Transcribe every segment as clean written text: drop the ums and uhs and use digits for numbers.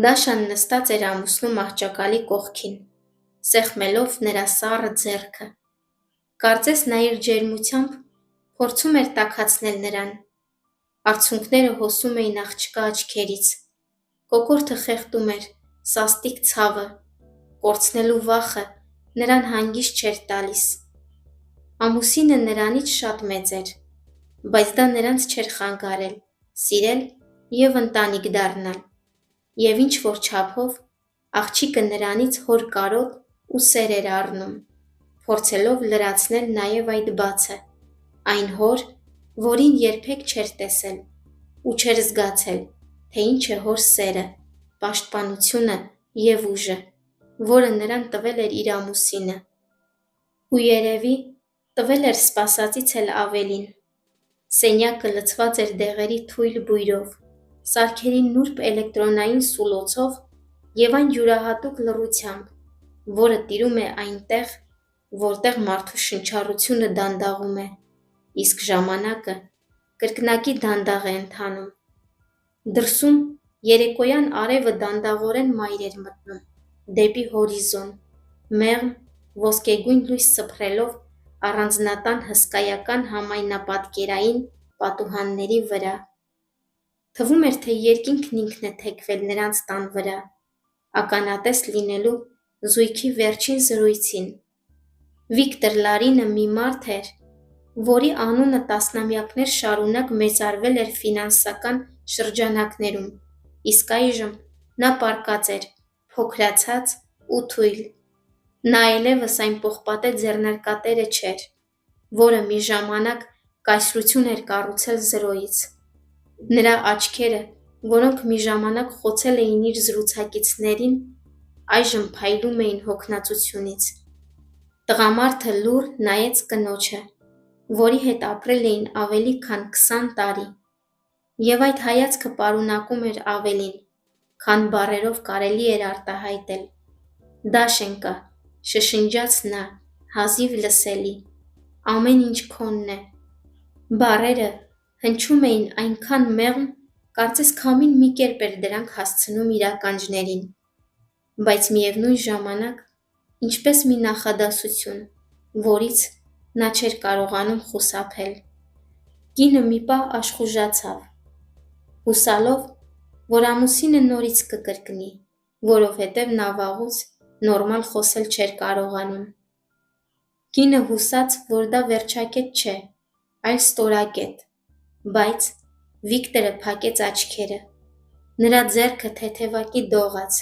Դաշան նստած էր ամուսնու մահճակալի կողքին, սեղմելով նրա սառը ձեռքը, կարծես նա իր ջերմությամբ փորձում էր տաքացնել նրան, արցունքները հոսում էին աղջկա աչքերից, կոկորդը խեղդում էր սաստիկ ցավը, կորցնելու վախը նրան հանգիստ չէր տալիս, ամուսինը նրանից շատ մեծ էր, բայց դա նրանց չէր խանգարել սիրել և ընտանիք դառնալ, և ինչ-որ չափով աղջիկը նրանից հոր-կարոտ ու սեր էր առնում, փորձելով լրացնել նաև այդ բացը, այն հոր, որին երբեք չէր տեսել ու չէր զգացել, թե ինչ է հոր սերը, պաշտպանությունը և ուժը, որը նրան տվել էր իր ամուսինը, ու երևի տվել էր սպասածից էլ ավելին, սենյակը լցված էր դեղերի թույլ բույրով, սարքերի նուրբ էլեկտրոնային սուլոցով և այն յուրահատուկ լռությամբ, որը տիրում է այնտեղ, որտեղ մարդու շնչառությունը դանդաղում է, իսկ ժամանակը կրկնակի դանդաղ է ընթանում։ Դրսում երեկոյան արևը դանդաղորեն մայր էր մտնում, դեպի հորիզոն, մեղմ, ոսկեգույն լույս սփռելով առանձնատան հսկայական համայնապատկերային պատուհանների վրա։ Թվում էր, թե երկինքն ինքն է թեքվել նրանց տան վրա, ականատես լինելու զույգի վերջին զրույցին։ Վիկտոր Լարինը մի մարդ էր, որի անունը տասնամյակներ շարունակ մեծարվել էր ֆինանսական շրջանակներում, իսկ այժմ նա պառկած էր, փոքրացած ու թույլ։ Նա այլևս այն պողպատե ձեռնարկատերը չէր, որը մի ժամանակ կայսրություն էր կառուցել զրոյից։ Նրա աչքերը, որոնք մի ժամանակ խոցել էին իր զրուցակիցներին, այժմ փայլում էին հոգնածությունից։ Տղամարդը լուռ նայեց կնոջը, որի հետ ապրել էին ավելի քան 20 տարի, և այդ հայացքը պարունակում էր ավելին, քան բառերով կարելի էր արտահայտել։ Դաշենկա, շշնջաց նա, հազիվ լսելի, ամեն ինչ քոնն է։ Բառերը հնչում էին այնքան մեղմ, կարծես քամին մի կերպ էր դրանք հասցնում իր ականջներին, բայց միևնույն ժամանակ, ինչպես մի նախադասություն, որից նա չէր կարողանում խուսափել։ Կինը մի պահ աշխուժացավ, հուսալով, որ ամուսինը նորից կկրկնի, որովհետև նա վաղուց նորմալ խոսել չէր կարողանում։ Կինը հուսաց, որ դա վերջակետ չէ, այլ ստորակետ, բայց Վիկտորը փակեց աչքերը, նրա ձեռքը թեթևակի դողաց,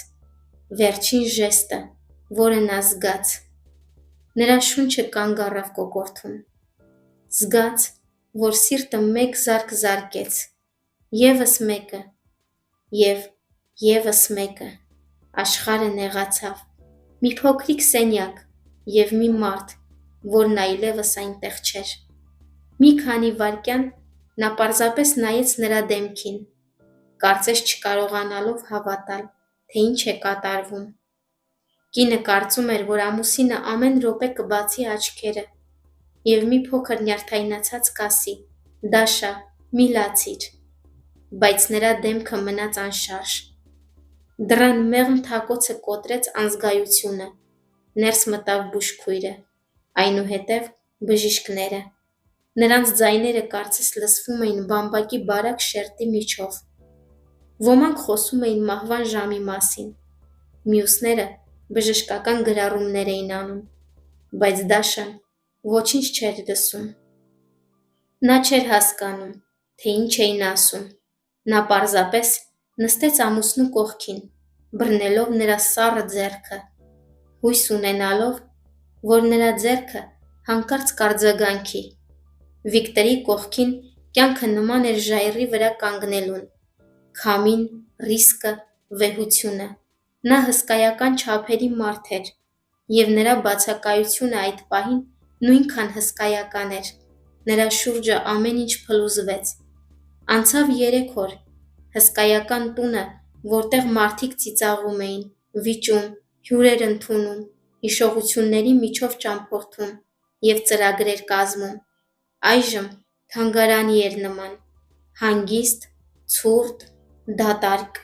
վերջին ժեստը, որը նա զգաց։ Նրա շունչը կանգ առավ կոկորդում, զգաց, որ սիրտը մեկ զարկ զարկեց, ևս մեկը, և ևս մեկը, աշխարհը նեղացավ, մի փոքրիկ սենյակ և մի մարդ, որն այլևս այնտեղ չէր։ Մի քանի վայրկյան նա պարզապես նայեց նրա դեմքին, կարծես չկարողանալով հավատալ, թե ինչ է կատարվում։ Կինը կարծում էր, որ ամուսինը ամեն րոպե կբացի աչքերը և մի փոքր նյարդայնացած կասի. «Դաշա, մի լացիր», բայց նրա դեմքը մնաց անշարժ։ Դռան մեղմ թակոցը կոտրեց անզգայությունը, ներս մտավ բուժքույրը, այնուհետև բժիշկները։ Նրանց ձայները կարծես լսվում էին բամբակի բարակ շերտի միջով։ Ոմանք խոսում էին մահվան ժամի մասին, մյուսները բժշկական գրառումներ էին անում, բայց Դաշան ոչինչ չէր լսում։ Նա չէր հասկանում, թե ինչ էին ասում, նա պարզապես նստեց ամուսնու կողքին, բռնելով նրա սառը ձեռքը, հույս ունենալով, որ նրա ձեռքը հանկարծ կարձագանքի։ Վիկտորի կողքին կյանքը նման էր ժայռի վրա կանգնելուն, քամին, ռիսկը, վեհությունը։ Նա հսկայական չափերի մարդ էր, և նրա բացակայությունը այդ պահին նույնքան հսկայական էր։ Նրա շուրջը ամեն ինչ փլուզվեց։ Անցավ 3 օր, հսկայական տունը, որտեղ մարդիկ ծիծաղում էին, վիճում, հյուրեր ընդունում, հիշողությունների միջով ճամփորդում և ծրագրեր կազմում, այժմ թանգարանի էր նման, հանգիստ, ցուրտ, դատարկ։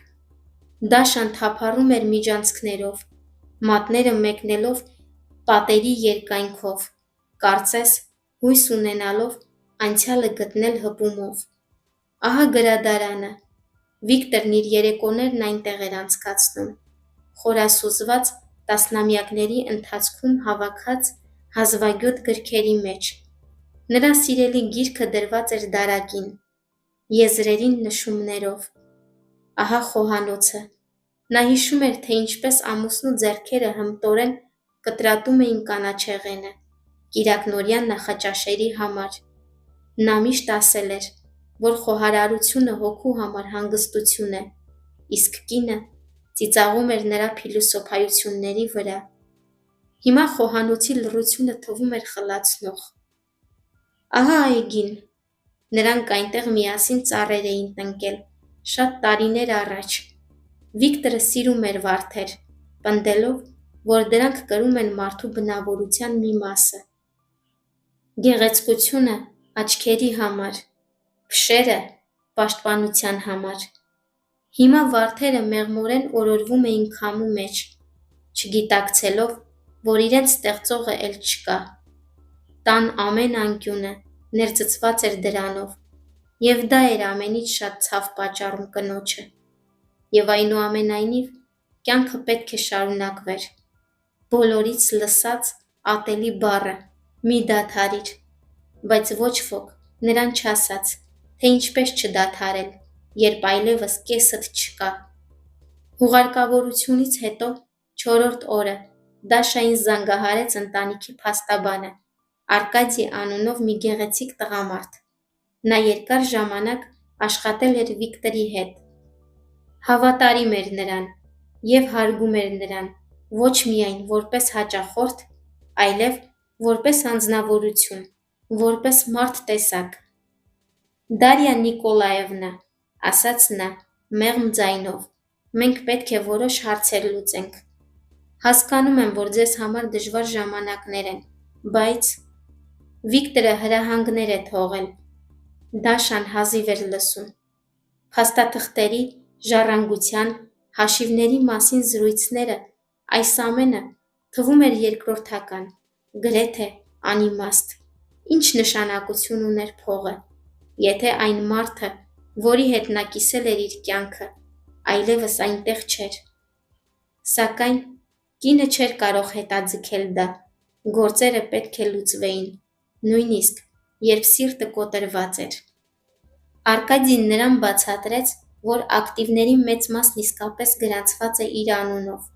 Դաշան թափառում էր միջանցքներով, մատները մեկնելով պատերի երկայնքով, կարծես հույս ունենալով անցյալը գտնել հպումով։ Ահա գրադարանը։ Վիկտորն իր երեկոներն այնտեղ էր անցկացնում, խորասուզված տասնամյակների ընթացքում հավաքած հազվագյուտ գրքերի մեջ։ Նրա սիրելի գիրքը դրված էր դարակին, եզրերին նշումներով։ Ահա խոհանոցը։ Նա հիշում էր, թե ինչպես ամուսնու ձեռքերը հմտորեն կտրատում էին կանաչեղենը, կիրակնօրյա նախաճաշերի համար։ Նա միշտ ասել էր, որ խոհարարությունը հոգու համար հանգստություն է, իսկ կինը ծիծաղում էր նրա փիլիսոփայությունների վրա։ Հիմա խոհանոցի լռությունը թվում էր խլացնող։ Ահա այգին։ Նրանք այնտեղ միասին ծառեր էին տնկել, շատ տարիներ առաջ։ Վիկտորը սիրում էր վարդեր, պնդելով, որ դրանք կրում են մարդու բնավորության մի մասը։ Գեղեցկությունը աչքերի համար, փշերը պաշտպանության համար։ Հիմա վարդերը մեղմորեն օրորվում էին քամու մեջ, չգիտակցելով, որ իրենց ստեղծողը էլ չկա։ Տան ամեն անկյունը ներծծված էր դրանով, և դա էր ամենից շատ ցավ պատճառում կնոջը։ Եվ այնուամենայնիվ կյանքը պետք է շարունակվեր։ Բոլորից լսած ատելի բառը՝ մի դադարիր, բայց ոչ ոք նրան չասաց, թե ինչպես չդադարել, երբ այլևս կեսդ չկա։ Հուղարկավորությունից հետո 4-րդ օրը Դաշային զանգահարեց ընտանիքի փաստաբանը, Արկադի անունով մի գեղեցիկ տղամարդ։ Նա երկար ժամանակ աշխատել էր Վիկտորի հետ։ Հավատարիմ էր նրան և հարգում էր նրան ոչ միայն որպես հաճախորդ, այլև որպես անձնավորություն, որպես մարդ տեսակ։ «Դարիա Նիկոլաևնա», ասաց նա, մեղմ ձայնով, մենք պետք է որոշ հարցեր լուծենք։ Հասկանում եմ, որ ձեզ համար դժվար ժամանակներ են, բայց… Վիկտորը հրահանգներ է թողել։ Դաշան հազիվ էր լսում։ Փաստաթղթերի, ժառանգության, հաշիվների մասին զրույցները, այս ամենը թվում էր երկրորդական, գրեթե անիմաստ։ Ինչ նշանակություն ուներ փողը, եթե այն մարդը, որի հետ նա կիսել էր իր կյանքը, այլևս այնտեղ չէր։ Սակայն կինը չէր կարող հետաձգել դա, գործերը պետք է լուծվեին, նույնիսկ երբ սիրտը կոտրված էր։ Արկադին նրան բացատրեց, որ ակտիվների մեծ մասն իսկապես գրանցված է իր անունով։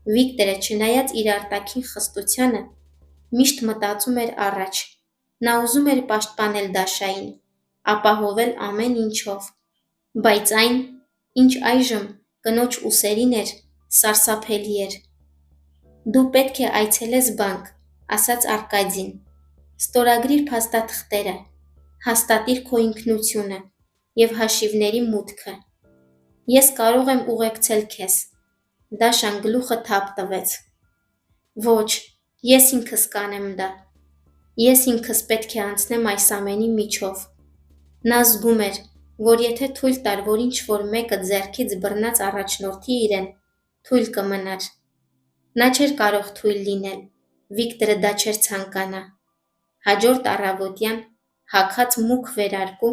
Վիկտորը, չնայած իր արտաքին խստությանը, միշտ մտածում էր առաջ։ Նա ուզում էր պաշտպանել Դաշային, ապահովել ամեն ինչով։ Բայց այն, ինչ այժմ կնոջ ուսերին էր, սարսափելի էր։ Դու պետք է այցելես բանկ, ասաց Արկադին։ Ստորագրիր փաստաթղթերը, հաստատիր քո ինքնությունը և հաշիվների մուտքը։ Ես կարող եմ ուղեկցել քեզ։ Դաշան գլուխը թափ տվեց։ Ոչ, ես ինքս կանեմ դա։ Ես ինքս պետք է անցնեմ այս ամենի միջով։ Նա զգում էր, որ եթե թույլ տար, որ ինչ-որ մեկը ձեռքից բռնած առաջնորդի իրեն, թույլ կմնար։ Նա չէր կարող թույլ լինել, Վիկտորը դա չէր ցանկանա։ Հաջորդ առավոտյան հագած մուգ վերարկու,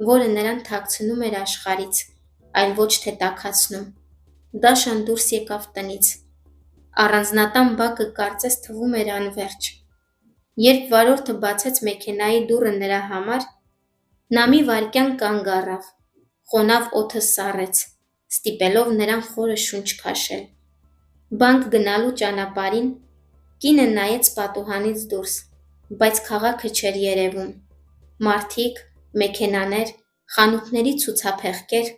որը նրան թաքցնում էր աշխարհից, այլ ոչ թե տաքացնում։ Դաշան դուրս եկավ տնից։ Առանձնատան բակը կարծես թվում էր անվերջ։ Երբ վարորդը բացեց մեքենայի դուռը նրա համար, նա մի վայրկյան կանգ առավ, խոնավ օդը սառեց, ստիպելով նրան խորը շունչ քաշել։ Բանկ գնալու ճանապարհին կինը նայեց պատուհանից դուրս, բայց քաղաքը չէր երևում։ Մարդիկ, մեքենաներ, խանութների ցուցափեղկեր,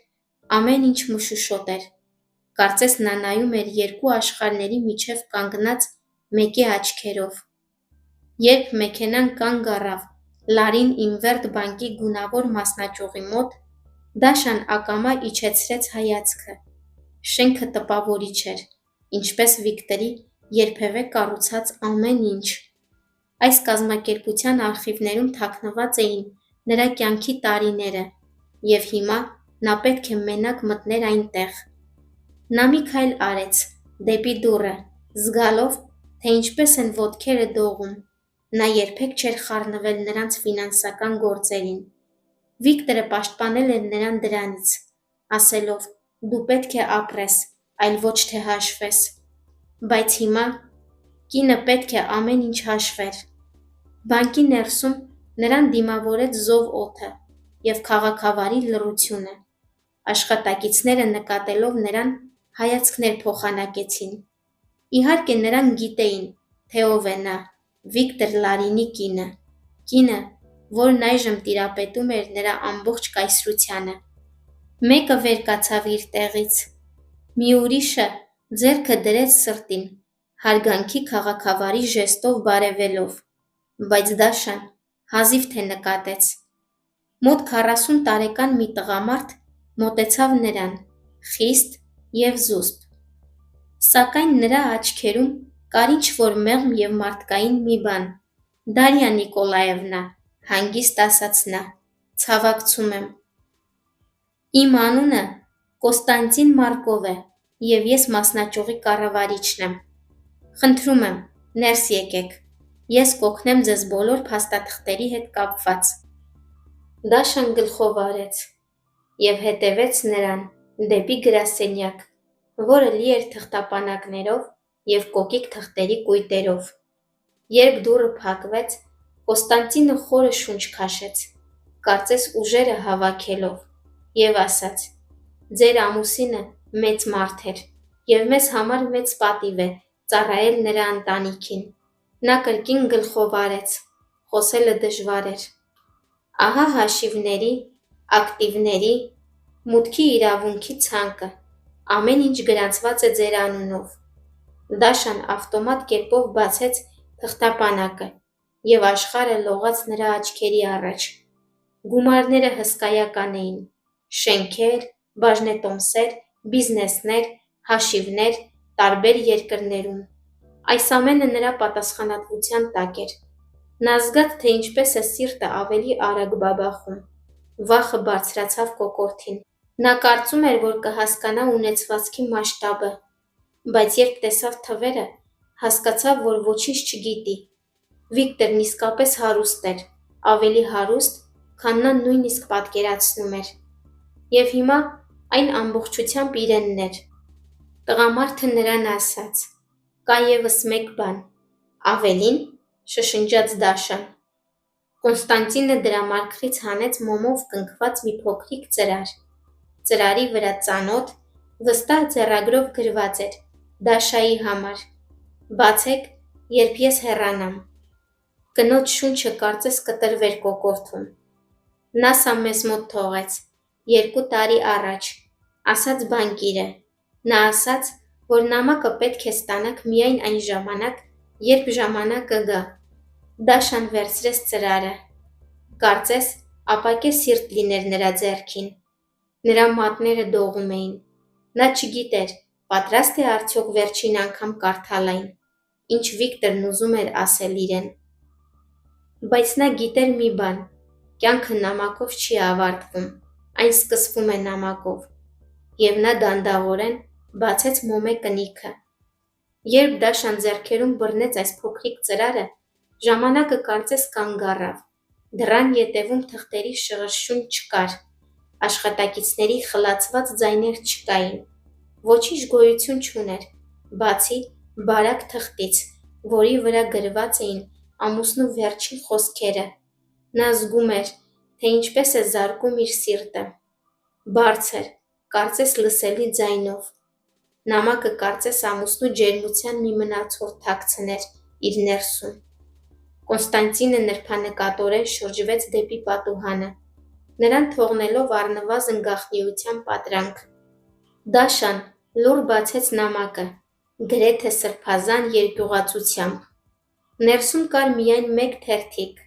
ամեն ինչ մշուշոտ էր։ Կարծես նա նայում էր երկու աշխարհների միջև կանգնած մեկի աչքերով։ Երբ մեքենան կանգ առավ Լարին Ինվերտ բանկի գունավոր մասնաճյուղի մոտ, Դաշան ակամա իջեցրեց հայացքը։ Շենքը տպավորիչ էր, ինչպես Վիկտորի երբևէ կառուցած ամեն ինչ։ Այս կազմակերպության արխիվներում թաքնված էին նրա կյանքի տարիները, և հիմա նա պետք է մենակ մտներ այնտեղ։ Նա մի քայլ արեց դեպի դուռը, զգալով, թե ինչպես են ոտքերը դողում։ Նա երբեք չէր խառնվել նրանց ֆինանսական գործերին։ Վիկտորը պաշտպանել էր նրան դրանից, ասելով. «Դու պետք է ապրես, այլ ոչ թե հաշվես»։ Բայց հիմա կինը պետք է ամեն ինչ հաշվեր։ Բանկի ներսում նրան դիմավորեց զով օդը և քաղաքավարի լռությունը։ Աշխատակիցները նկատելով նրան հայացքներ փոխանակեցին։ Իհարկե նրանք գիտեին, թե ով է նա՝ Վիկտոր Լարինի կինը, որն այժմ տիրապետում էր նրա ամբողջ կայսրությանը։ Մեկը վեր կացավ իր տեղից, մի ուրիշը ձեռքը դրեց սրտին, հարգանքի քաղաքավարի ժեստով բարևելով, բայց Դաշան հազիվ թե նկատեց։ Մոտ 40 տարեկան մի տղամարդ մոտեցավ նրան, խիստ և զուսպ։ Սակայն նրա աչքերում կար ինչ-որ մեղմ և մարդկային մի բան։ «Դարիա Նիկոլաևնա», հանգիստ ասաց նա, «ցավակցում եմ»։ Իմ անունը Կոստանտին Մարկով է, և ես մասնաճյուղի կառավարիչն եմ։ Խնդրում եմ, ներս եկեք, ես կօգնեմ ձեզ բոլոր փաստաթղթերի հետ կապված։ Դաշան գլխով արեց և հետևեց նրան դեպի գրասենյակ, որը լի էր թղթապանակներով և կոկիկ թղթերի կույտերով։ Երբ դուռը փակվեց, Կոստանտինը խորը շունչ քաշեց, կարծես ուժերը հավաքելով, և ասաց. «Ձեր ամուսինը մեծ մարդ էր, և մեզ համար մեծ պատիվ է ծառայել նրա ընտանիքին»։ Նա կրկին գլխով արեց, խոսելը դժվար էր։ «Ահա հաշիվների, ակտիվների, մուտքի իրավունքի ցանկը, ամեն ինչ գրանցված է ձեր անունով»։ Դաշան ավտոմատ կերպով բացեց թղթապանակը, և աշխարհը լողաց նրա աչքերի առաջ։ Գումարները հսկայական էին. շենքեր, բաժնետոմսեր, բիզնեսներ, հաշիվներ տարբեր երկրներում։ Այս ամենը նրա պատասխանատվության տակ էր։ Նա զգաց, թե ինչպես է սիրտը ավելի արագ բաբախում։ Վախը բարձրացավ կոկորդին։ Նա կարծում էր, որ կհասկանա ունեցվածքի մասշտաբը, բայց երբ տեսավ թվերը, հասկացավ, որ ոչինչ չգիտի։ Վիկտորն իսկապես հարուստ էր, ավելի հարուստ, քան նա նույնիսկ պատկերացնում էր։ Եվ հիմա այն ամբողջությամբ իրենն էր։ Տղամարդը նրան ասաց. «Կա ևս մեկ բան»։ «Ավելին»։ Շշնջաց Դաշան։ Կոնստանտինը դրամարկղից հանեց մոմով կնքված մի փոքրիկ ծրար։ Ծրարի վրա ծանոթ, վստահ ձեռագրով գրված էր. «Դաշայի համար»։ «Բացեք, երբ ես հեռանամ»։ Կնոջ շունչը կարծես կտրվեր կոկորդում։ «Նա սա մեզ մոտ թողեց 2 տարի առաջ», ասաց բանկիրը։ Նա ասաց, որ նամակը պետք է ստանաք միայն այն ժամանակ, երբ ժամանակը գա։ Դաշան վերցրեց ծրարը։ Կարծես ապակե սիրտ լիներ նրա ձեռքին։ Նրա մատները դողում էին։ Նա չգիտեր, պատրաստ է արդյոք վերջին անգամ կարդալ այն, ինչ Վիկտորն ուզում էր ասել իրեն։ Բայց նա գիտեր մի բան. կյանքը նամակով չի ավարտվում, այն սկսվում է նամակով։ Եվ նա դանդաղորեն բացեց մոմե կնիքը։ Երբ Դաշան ձեռքերում բռնեց այս փոքրիկ ծրարը, ժամանակը կարծես կանգ առավ։ Դռան ետևում թղթերի շղրշյուն չկար, աշխատակիցների խլացված ձայներ չկային, ոչինչ գոյություն չուներ, բացի բարակ թղթից, որի վրա գրված էին ամուսնու վերջին խոսքերը։ Նա զգում էր, թե ինչպես է զարկում իր սիրտը։ Բարձր, կարծես լսելի ձայնով։ Նամակը կարծես ամուսնու ջերմության մի մնացորդ թաքցներ իր ներսում։ Կոնստանտինը նրբանկատորեն շրջվեց դեպի պատուհանը, նրան թողնելով առնվազն գաղտնիության պատրանք։ Դաշան լուռ բացեց նամակը, գրեթե սրբազան երկյուղածությամբ։ Ներսում կար միայն մեկ թերթիկ,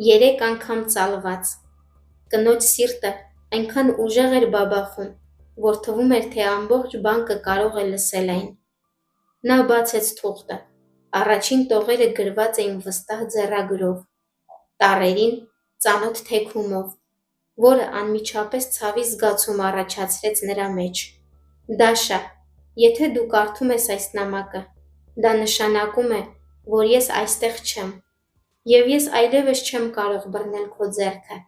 3 անգամ ծալված։ Կնոջ սիրտը այնքան ուժեղ էր բաբախում, որ թվում էր, թե ամբողջ բանկը կարող է լսել այն։ Նա բացեց թուղթը։ Առաջին տողերը գրված էին վստահ ձեռագրով, տառերին ծանոթ թեքումով, որը անմիջապես ցավի զգացում առաջացրեց նրա մեջ։ Դաշա, Եթե դու կարդում ես այս նամակը, դա նշանակում է, որ ես այստեղ չեմ, և ես այլևս չեմ կարող բռնել քո ձեռքը,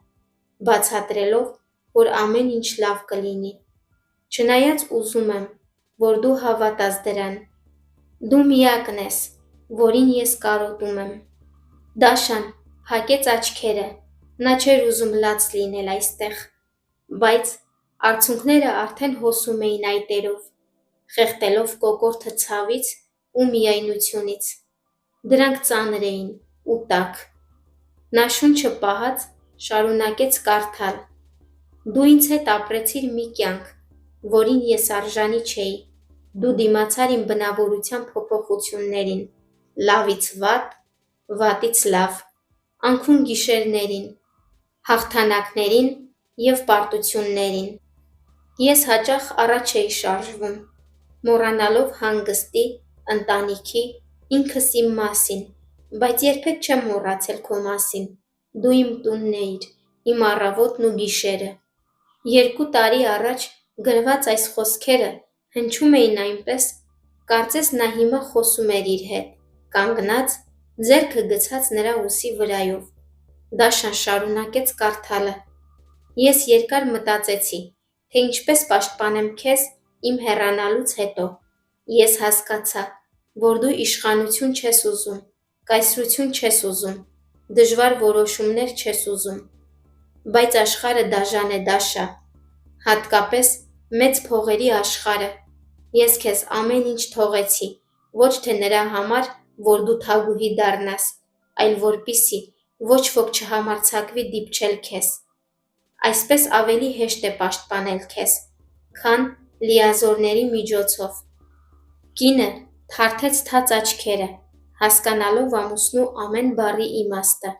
բացատրելով, որ ամեն ինչ լավ կլինի, չնայած ուզում եմ, որ դու հավատաս դրան։ Դու միակն ես, որին ես կարոտում եմ։ Դաշան փակեց աչքերը, նա չէր ուզում լաց լինել այստեղ, բայց արցունքները արդեն հոսում էին այտերով, խեղդելով կոկորդը ցավից ու միայնությունից։ Դրանք ծանր էին ու տաք։ Նա շունչը պահած շարունակեց կարդալ. Դու ինձ հետ ապրեցիր մի կյանք, որին ես արժանի չէի։ Դու դիմացար իմ բնավորության փոփոխություններին, լավից վատ, վատից լավ, անքուն գիշերներին, հաղթանակներին և պարտություններին։ Ես հաճախ առաջ էի շարժվում, մոռանալով հանգստի, ընտանիքի, ինքս իմ մասին, բայց երբեք չեմ մոռացել քո մասին։ Դու իմ տունն էիր, իմ առավոտն ու գիշերը։ 2 տարի առաջ գրված այս խոսքերը հնչում էին այնպես, կարծես նա հիմա խոսում էր իր հետ, կանգնած, ձեռքը գցած նրա ուսի վրայով։ Դաշան շարունակեց կարդալը. Ես երկար մտածեցի, թե ինչպես պաշտպանեմ քեզ իմ հեռանալուց հետո։ Ես հասկացա, որ դու իշխանություն չես ուզում, կայսրություն չես ուզում, դժվար որոշումներ չես ուզում։ Բայց աշխարհը դաժան է, Դաշա, հատկապես մեծ փողերի աշխարհը։ Ես քեզ ամեն ինչ թողեցի, ոչ թե նրա համար, որ դու թագուհի դառնաս, այլ որպեսզի ոչ ոք չհամարձակվի դիպչել քեզ։ Այսպես ավելի հեշտ է պաշտպանել քեզ, քան լիազորների միջոցով։ Կինը թարթեց թաց աչքերը, հասկանալով ամուսնու ամեն բառի իմաստը։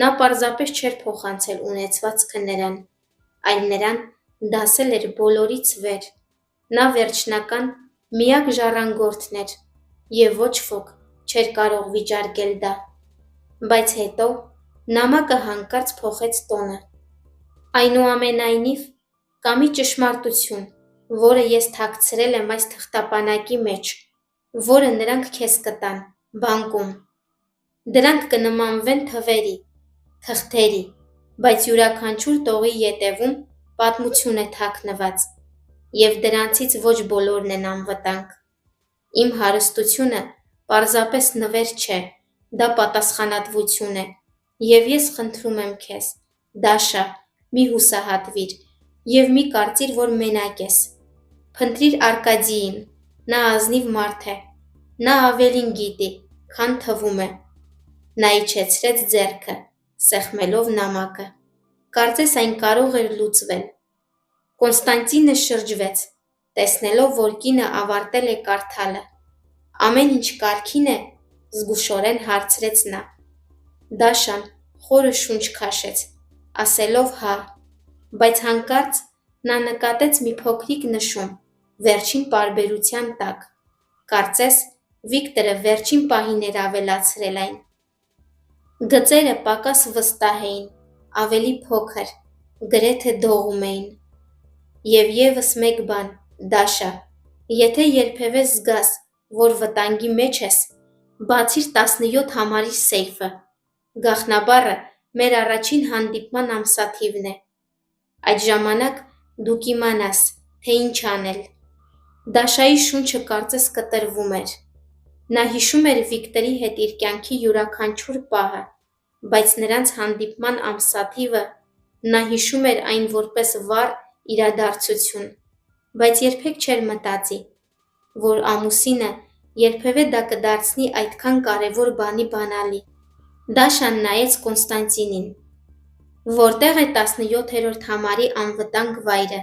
Նա պարզապես չէր փոխանցել ունեցվածքը նրան, այլ նրան դասել էր բոլորից վեր։ Նա վերջնական միակ ժառանգորդն էր, և ոչ ոք չէր կարող վիճարկել դա։ Բայց հետո նամակը հանկարծ փոխեց տոնը։ Այնուամենայնիվ, կա մի ճշմարտություն, որը ես թաքցրել եմ այս թղթապանակի մեջ, որը նրանք քեզ կտան, բանկում։ Դրանք կնմանվեն թվերի, թղթերի, բայց յուրաքանչյուր տողի ետևում պատմություն է թաքնված, և դրանցից ոչ բոլորն են անվտանգ։ Իմ հարստությունը պարզապես նվեր չէ, դա պատասխանատվություն է, և ես խնդրում եմ քեզ, Դաշա, մի հուսահատվիր և մի կարծիր, որ մենակ ես։ Փնտրիր Արկադիին, նա ազնիվ մարդ է, նա ավելին գիտի, քան թվում է։ Նա իջեցրեց ձեռքը, սեղմելով նամակը։ Կարծես այն կարող էր լուծվել։ Կոնստանտինը շրջվեց, տեսնելով, որ կինը ավարտել է կարդալը։ Ամեն ինչ կարգին է, զգուշորեն հարցրեց նա։ Դաշան խորը շունչ քաշեց, ասելով հա, բայց հանկարծ նա նկատեց մի փոքրիկ նշում վերջին պարբերության տակ։ Կարծես Վիկտորը վերջին պահին էր ավելացրել այն։ Գծերը պակաս վստահ էին, ավելի փոքր, գրեթե դողում էին։ Եվ ևս մեկ բան, Դաշա, եթե երբևէ զգաս, որ վտանգի մեջ ես, բացիր 17 համարի սեյֆը։ Գաղտնաբառը մեր առաջին հանդիպման ամսաթիվն է։ Այդ ժամանակ դու կիմանաս, թե ինչ անել։ Դաշայի շունչը կարծես կտրվում էր։ Նա հիշում էր Վիկտորի հետ իր կյանքի յուրաքանչյուր պահը, բայց նրանց հանդիպման ամսաթիվը նա հիշում էր այն որպես վառ իրադարձություն, բայց երբեք չէր մտածի, որ ամուսինը երբևէ դա կդարձնի այդքան կարևոր բանի բանալի։ Դաշան նայեց Կոնստանտինին։ Որտե՞ղ է 17-րդ համարի անվտանգ վայրը,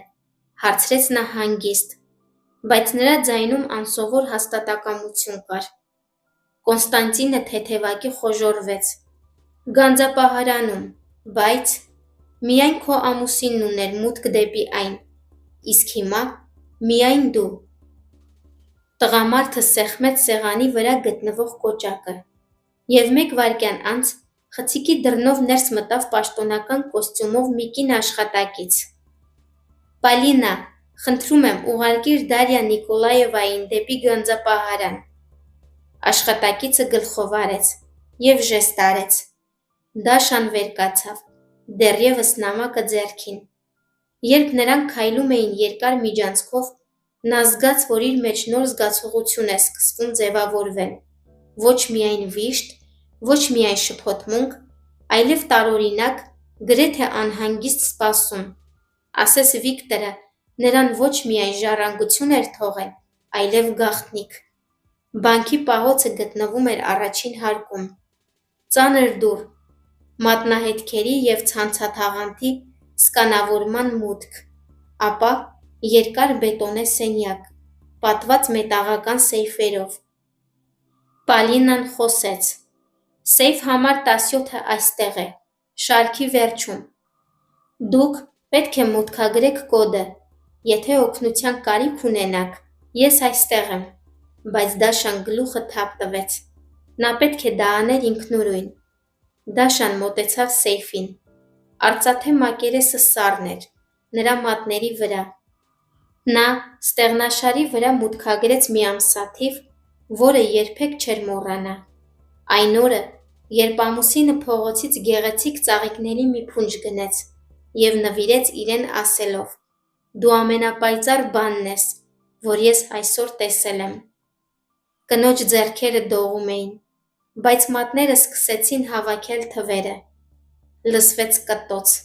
հարցրեց նա հանգիստ, բայց նրա ձայնում անսովոր հաստատակամություն կար։ Կոնստանտինը թեթևակի խոժոռվեց։ Գանձապահարանում, բայց միայն քո ամուսինն ուներ մուտք դեպի այն, իսկ հիմա միայն դու։ Տղամարդը սեղմեց սեղանի վրա գտնվող կոճակը, և 1 վայրկյան անց խցիկի դռնով ներս մտավ պաշտոնական կոստյումով մի կին աշխատակից։ Պալինա, Խնդրում եմ ուղարկիր Դարիա Նիկոլաևային դեպի գանձապահարան։ Աշխատակիցը գլխով արեց և ժեստ արեց։ Դաշան վեր կացավ, դեռևս նամակը ձեռքին։ Երբ նրանք քայլում էին երկար միջանցքով, նա զգաց, որ իր մեջ նոր զգացողություն է սկսվում ձևավորվել։ Ոչ միայն վիշտ, ոչ միայն շփոթմունք, այլև տարօրինակ, գրեթե անհանգիստ սպասում։ Ասես Վիկտորը նրան ոչ միայն ժառանգություն էր թողել, այլև գաղտնիք։ Բանկի պահոցը գտնվում էր առաջին հարկում։ Ծանր դուռ, մատնահետքերի և ցանցաթաղանթի սկանավորման մուտք, ապա երկար բետոնե սենյակ, պատված մետաղական սեյֆերով։ Պալինան խոսեց. «Սեյֆ համար 17-ը այստեղ է, շարքի վերջում։ Դուք պետք է մուտքագրեք կոդը։ Եթե օգնության կարիք ունենաք, ես այստեղ եմ»։ Բայց Դաշան գլուխը թափ տվեց։ Նա պետք է դա աներ ինքնուրույն։ Դաշան մոտեցավ սեյֆին։ Արծաթե մակերեսը սառն էր, նրա մատների վրա։ Նա ստեղնաշարի վրա մուտքագրեց մի ամսաթիվ, որը երբեք չէր մոռանա։ Այն օրը, երբ ամուսինը փողոցից գեղեցիկ ծաղիկների մի փունջ գնեց և նվիրեց իրեն ասելով. «Դու ամենապայծառ բանն ես, որ ես այսօր տեսել եմ»։ Կնոջ ձեռքերը դողում էին, բայց մատները սկսեցին հավաքել թվերը։ Լսվեց կտոց։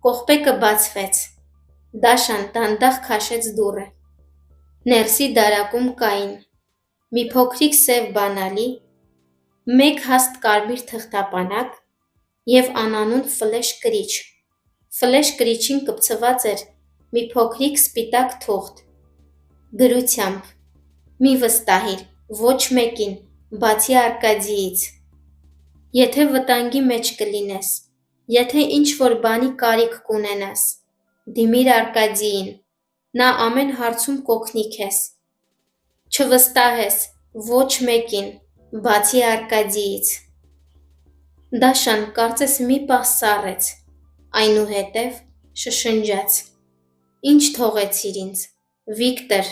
Կողպեքը բացվեց։ Դաշան դանդաղ քաշեց դուռը։ Ներսի դարակում կային մի փոքրիկ սև բանալի, մեկ հաստ կարմիր թղթապանակ և անանուն ֆլեշ կրիչ։ Ֆլեշ կրիչին կպցված էր մի փոքրիկ սպիտակ թուղթ, գրությամբ. «Մի վստահիր ոչ մեկին, բացի Արկադիից։ Եթե վտանգի մեջ կլինես, եթե ինչ-որ բանի կարիք կունենաս, դիմիր Արկադիին, նա ամեն հարցում կօգնի քեզ։ Չվստահես ոչ մեկին, բացի Արկադիից»։ Դաշան կարծես մի պահ սառեց, այնուհետև շշնջաց. «Ինչ թողեցիր ինձ, Վիկտոր»։